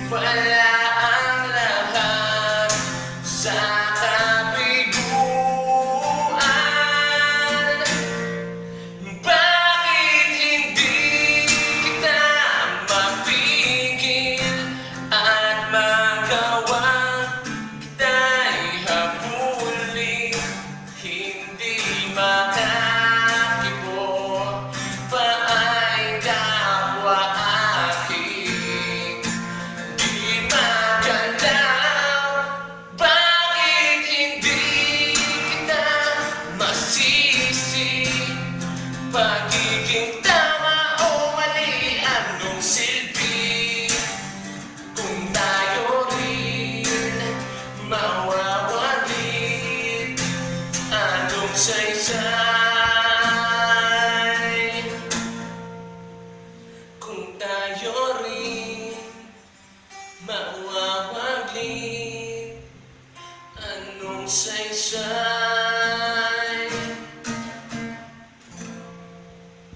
Wala ang lahat sa kabiguan. Bakit hindi kita mapigil at magawa kita'y habulin? Hindi makakibo pa ay kapwa aking di magalaw. Bakit hindi kita masisi? Pagiging tama o mali, anong silbi kung tayo rin mawawalit? Anong saysay kung tayo rin mawawaglit? Anong saysay?